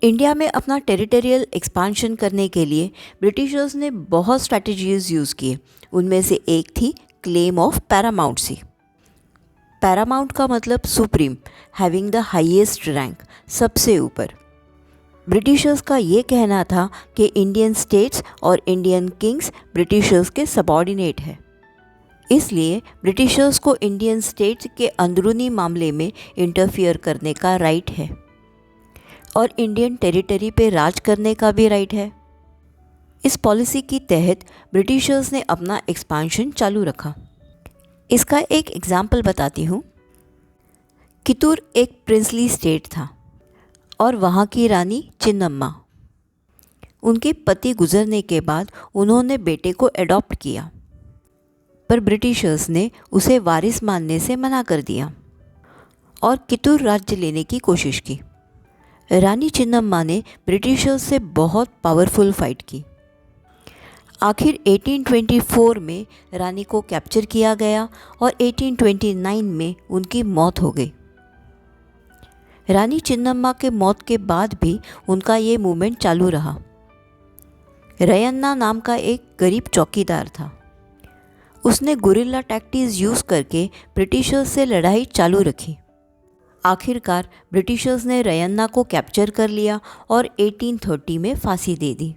India में अपना territorial expansion करने के लिए ब्रिटिशर्स ने बहुत स्ट्रैटेजीज यूज़ किए। उनमें से एक थी क्लेम ऑफ पैरामाउंटसी। पैरामाउंट का मतलब supreme, having the highest rank, सबसे ऊपर। ब्रिटिशर्स का ये कहना था कि इंडियन स्टेट्स और इंडियन किंग्स ब्रिटिशर्स के सबॉर्डिनेट है, इसलिए ब्रिटिशर्स को इंडियन स्टेट्स के अंदरूनी मामले में इंटरफियर करने का राइट है और इंडियन टेरिटरी पे राज करने का भी राइट है। इस पॉलिसी के तहत ब्रिटिशर्स ने अपना एक्सपांशन चालू रखा। इसका एक एग्जाम्पल बताती हूँ। कितूर एक प्रिंसली स्टेट था और वहाँ की रानी चिन्नम्मा। उनके पति गुजरने के बाद उन्होंने बेटे को एडॉप्ट किया, पर ब्रिटिशर्स ने उसे वारिस मानने से मना कर दिया और कितूर राज्य लेने की कोशिश की। रानी चिन्नम्मा ने ब्रिटिशर्स से बहुत पावरफुल फाइट की। आखिर 1824 में रानी को कैप्चर किया गया और 1829 में उनकी मौत हो गई। रानी चिन्नम्मा के मौत के बाद भी उनका ये मूवमेंट चालू रहा। रयन्ना नाम का एक गरीब चौकीदार था। उसने गुरिल्ला टैक्टिक्स यूज़ करके ब्रिटिशर्स से लड़ाई चालू रखी। आखिरकार ब्रिटिशर्स ने रयन्ना को कैप्चर कर लिया और 1830 में फांसी दे दी।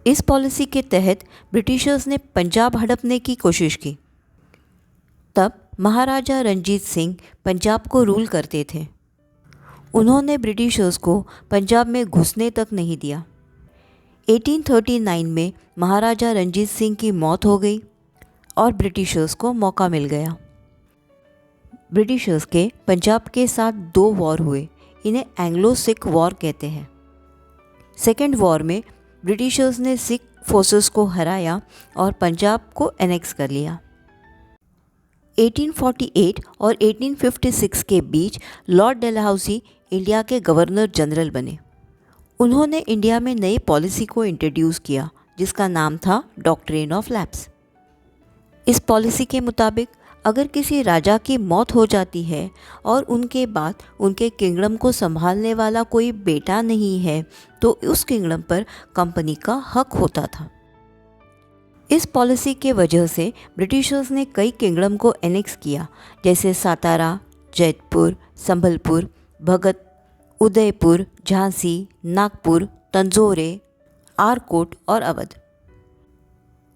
इस पॉलिसी के तहत ब्रिटिशर्स ने पंजाब हड़पने की कोशिश की। तब महाराजा रंजीत सिंह पंजाब को रूल करते थे। उन्होंने ब्रिटिशर्स को पंजाब में घुसने तक नहीं दिया। 1839 में महाराजा रंजीत सिंह की मौत हो गई और ब्रिटिशर्स को मौका मिल गया। ब्रिटिशर्स के पंजाब के साथ 2 वॉर हुए। इन्हें एंग्लो सिख वॉर कहते हैं। सेकेंड वॉर में ब्रिटिशर्स ने सिख फोर्सेस को हराया और पंजाब को एनेक्स कर लिया। 1848 और 1856 के बीच लॉर्ड डलहौसी इंडिया के गवर्नर जनरल बने। उन्होंने इंडिया में नई पॉलिसी को इंट्रोड्यूस किया जिसका नाम था डॉक्ट्रिन ऑफ लैप्स। इस पॉलिसी के मुताबिक अगर किसी राजा की मौत हो जाती है और उनके बाद उनके किंगडम को संभालने वाला कोई बेटा नहीं है तो उस किंगडम पर कंपनी का हक होता था। इस पॉलिसी के वजह से ब्रिटिशर्स ने कई किंगडम को एनेक्स किया, जैसे सातारा, जैतपुर, संबलपुर, भगत, उदयपुर, झांसी, नागपुर, तंजौरे, आरकोट और अवध।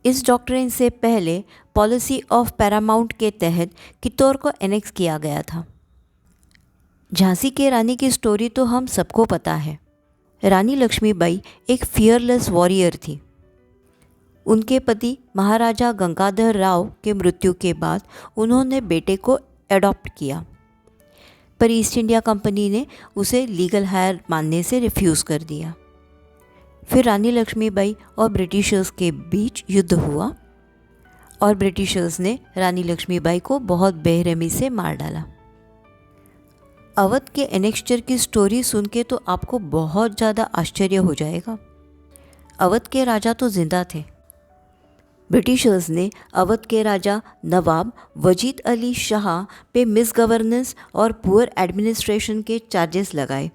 इस डॉक्ट्रिन से पहले पॉलिसी ऑफ पैरामाउंट के तहत कित्तौर को एनेक्स किया गया था। झांसी के रानी की स्टोरी तो हम सबको पता है। रानी लक्ष्मीबाई एक फियरलेस वॉरियर थी। उनके पति महाराजा गंगाधर राव के मृत्यु के बाद उन्होंने बेटे को एडॉप्ट किया, पर ईस्ट इंडिया कंपनी ने उसे लीगल हायर मानने से रिफ्यूज़ कर दिया। फिर रानी लक्ष्मीबाई और ब्रिटिशर्स के बीच युद्ध हुआ और ब्रिटिशर्स ने रानी लक्ष्मीबाई को बहुत बेरहमी से मार डाला। अवध के एनेक्स्चर की स्टोरी सुन के तो आपको बहुत ज़्यादा आश्चर्य हो जाएगा। अवध के राजा तो जिंदा थे। ब्रिटिशर्स ने अवध के राजा नवाब वजीद अली शाह पे मिसगवर्नेंस और पुअर एडमिनिस्ट्रेशन के चार्जेस लगाए।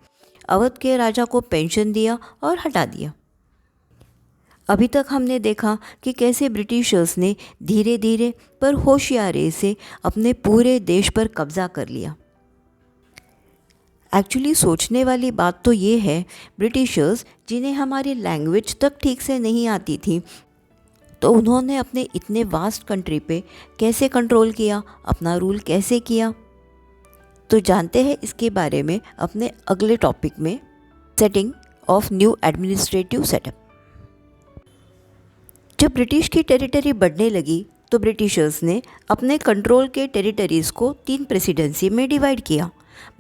अवध के राजा को पेंशन दिया और हटा दिया। अभी तक हमने देखा कि कैसे ब्रिटिशर्स ने धीरे धीरे पर होशियारी से अपने पूरे देश पर कब्जा कर लिया। एक्चुअली सोचने वाली बात तो ये है, ब्रिटिशर्स जिन्हें हमारी लैंग्वेज तक ठीक से नहीं आती थी, तो उन्होंने अपने इतने वास्ट कंट्री पे कैसे कंट्रोल किया, अपना रूल कैसे किया। तो जानते हैं इसके बारे में अपने अगले टॉपिक में, setting of new administrative setup. जब ब्रिटिश की टेरिटरी बढ़ने लगी तो ब्रिटिशर्स ने अपने कंट्रोल के टेरिटरीज़ को 3 प्रेसिडेंसी में डिवाइड किया: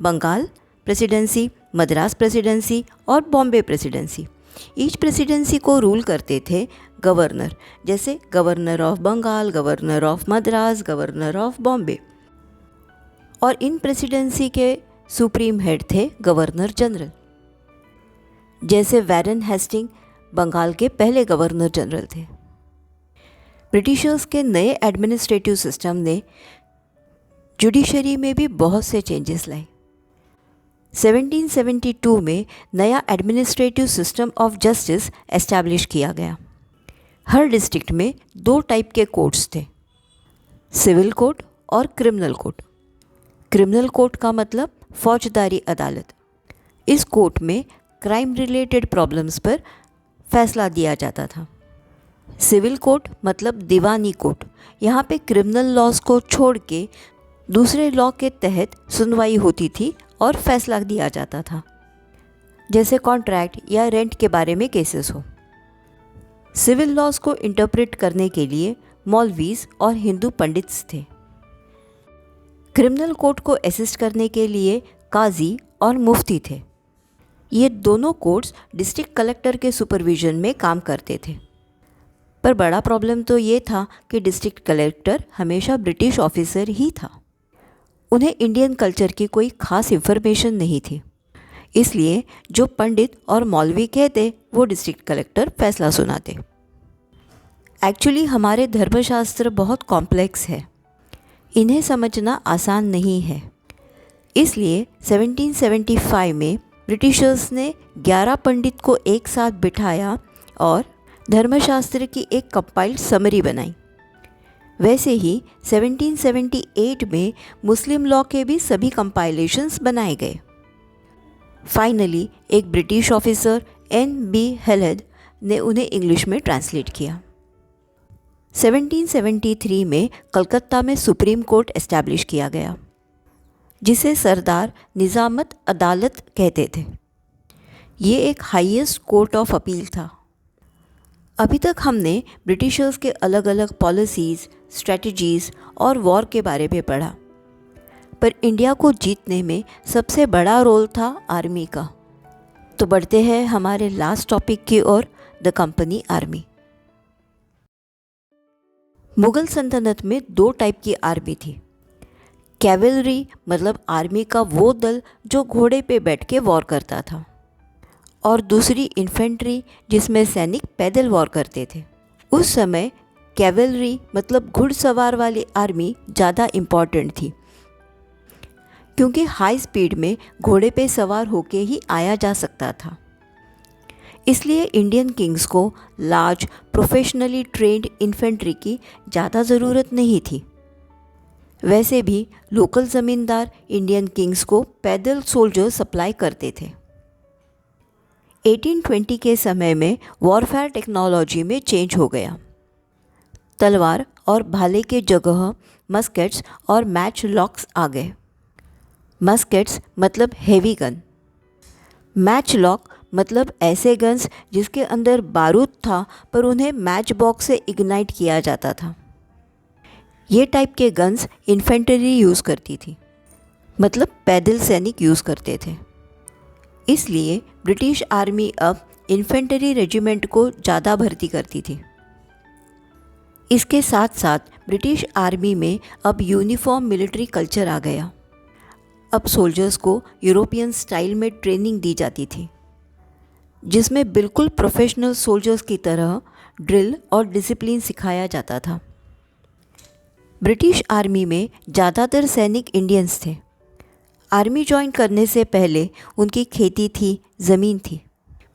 बंगाल प्रेसिडेंसी, मद्रास प्रेसिडेंसी और बॉम्बे प्रेसिडेंसी। ईच प्रेसिडेंसी को रूल करते थे गवर्नर, जैसे governor of Bengal, governor of Madras, governor of Bombay. और इन प्रेसिडेंसी के सुप्रीम हेड थे गवर्नर जनरल, जैसे वैरन हेस्टिंग बंगाल के पहले गवर्नर जनरल थे। ब्रिटिशर्स के नए एडमिनिस्ट्रेटिव सिस्टम ने जुडिशरी में भी बहुत से चेंजेस लाए। 1772 में नया administrative system of justice establish किया गया। हर डिस्ट्रिक्ट में 2 टाइप के कोर्ट्स थे, सिविल कोर्ट और क्रिमिनल कोर्ट। क्रिमिनल कोर्ट का मतलब फौजदारी अदालत। इस कोर्ट में क्राइम रिलेटेड प्रॉब्लम्स पर फैसला दिया जाता था। सिविल कोर्ट मतलब दीवानी कोर्ट। यहाँ पे क्रिमिनल लॉज को छोड़ के दूसरे लॉ के तहत सुनवाई होती थी और फैसला दिया जाता था, जैसे कॉन्ट्रैक्ट या रेंट के बारे में केसेस हो। सिविल लॉज को इंटरप्रेट करने के लिए मौलवीज और हिंदू पंडित्स थे। क्रिमिनल कोर्ट को असिस्ट करने के लिए काजी और मुफ्ती थे। ये दोनों कोर्ट्स डिस्ट्रिक्ट कलेक्टर के सुपरविजन में काम करते थे। पर बड़ा प्रॉब्लम तो ये था कि डिस्ट्रिक्ट कलेक्टर हमेशा ब्रिटिश ऑफिसर ही था। उन्हें इंडियन कल्चर की कोई खास इन्फॉर्मेशन नहीं थी, इसलिए जो पंडित और मौलवी कहते वो डिस्ट्रिक्ट कलेक्टर फैसला सुनाते। एक्चुअली हमारे धर्मशास्त्र बहुत कॉम्प्लेक्स है, इन्हें समझना आसान नहीं है। इसलिए 1775 में ब्रिटिशर्स ने 11 पंडित को एक साथ बिठाया और धर्मशास्त्र की एक कंपाइल्ड समरी बनाई। वैसे ही 1778 में मुस्लिम लॉ के भी सभी कंपाइलेशंस बनाए गए। फाइनली एक ब्रिटिश ऑफिसर N.B. हेलेड ने उन्हें इंग्लिश में ट्रांसलेट किया। 1773 में कलकत्ता में सुप्रीम कोर्ट एस्टैब्लिश किया गया, जिसे सरदार निज़ामत अदालत कहते थे। ये एक हाईएस्ट कोर्ट ऑफ अपील था। अभी तक हमने ब्रिटिशर्स के अलग अलग पॉलिसीज़, स्ट्रेटजीज़ और वॉर के बारे में पढ़ा, पर इंडिया को जीतने में सबसे बड़ा रोल था आर्मी का। तो बढ़ते हैं हमारे लास्ट टॉपिक की ओर, द कंपनी आर्मी। मुग़ल सल्तनत में 2 टाइप की आर्मी थी। कैवलरी मतलब आर्मी का वो दल जो घोड़े पे बैठ के वॉर करता था, और दूसरी इन्फेंट्री जिसमें सैनिक पैदल वॉर करते थे। उस समय कैवलरी मतलब घुड़सवार वाली आर्मी ज़्यादा इम्पॉर्टेंट थी, क्योंकि हाई स्पीड में घोड़े पे सवार होके ही आया जा सकता था। इसलिए इंडियन किंग्स को लार्ज प्रोफेशनली ट्रेंड इन्फेंट्री की ज़्यादा ज़रूरत नहीं थी। वैसे भी लोकल ज़मींदार इंडियन किंग्स को पैदल सोल्जर सप्लाई करते थे। 1820 के समय में वॉरफेयर टेक्नोलॉजी में चेंज हो गया। तलवार और भाले के जगह मस्केट्स और मैच लॉक्स आ गए। मस्केट्स मतलब हेवी गन, मैच लॉक मतलब ऐसे गन्स जिसके अंदर बारूद था पर उन्हें मैच बॉक्स से इग्नाइट किया जाता था। ये टाइप के गन्स इन्फेंट्री यूज़ करती थी, मतलब पैदल सैनिक यूज़ करते थे। इसलिए ब्रिटिश आर्मी अब इन्फेंट्री रेजिमेंट को ज़्यादा भर्ती करती थी। इसके साथ साथ ब्रिटिश आर्मी में अब यूनिफॉर्म मिलिट्री कल्चर आ गया। अब सोल्जर्स को यूरोपियन स्टाइल में ट्रेनिंग दी जाती थी, जिसमें बिल्कुल प्रोफेशनल सोल्जर्स की तरह ड्रिल और डिसिप्लिन सिखाया जाता था। ब्रिटिश आर्मी में ज़्यादातर सैनिक इंडियंस थे। आर्मी ज्वाइन करने से पहले उनकी खेती थी, ज़मीन थी।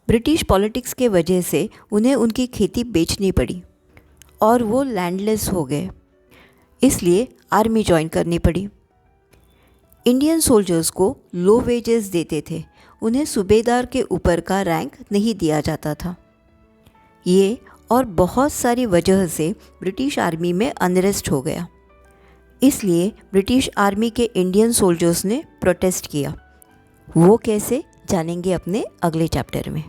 ब्रिटिश पॉलिटिक्स के वजह से उन्हें उनकी खेती बेचनी पड़ी और वो लैंडलेस हो गए, इसलिए आर्मी ज्वाइन करनी पड़ी। इंडियन सोल्जर्स को लो वेजेस देते थे, उन्हें सूबेदार के ऊपर का रैंक नहीं दिया जाता था। ये और बहुत सारी वजह से ब्रिटिश आर्मी में अनरेस्ट हो गया। इसलिए ब्रिटिश आर्मी के इंडियन सोल्जर्स ने प्रोटेस्ट किया। वो कैसे, जानेंगे अपने अगले चैप्टर में।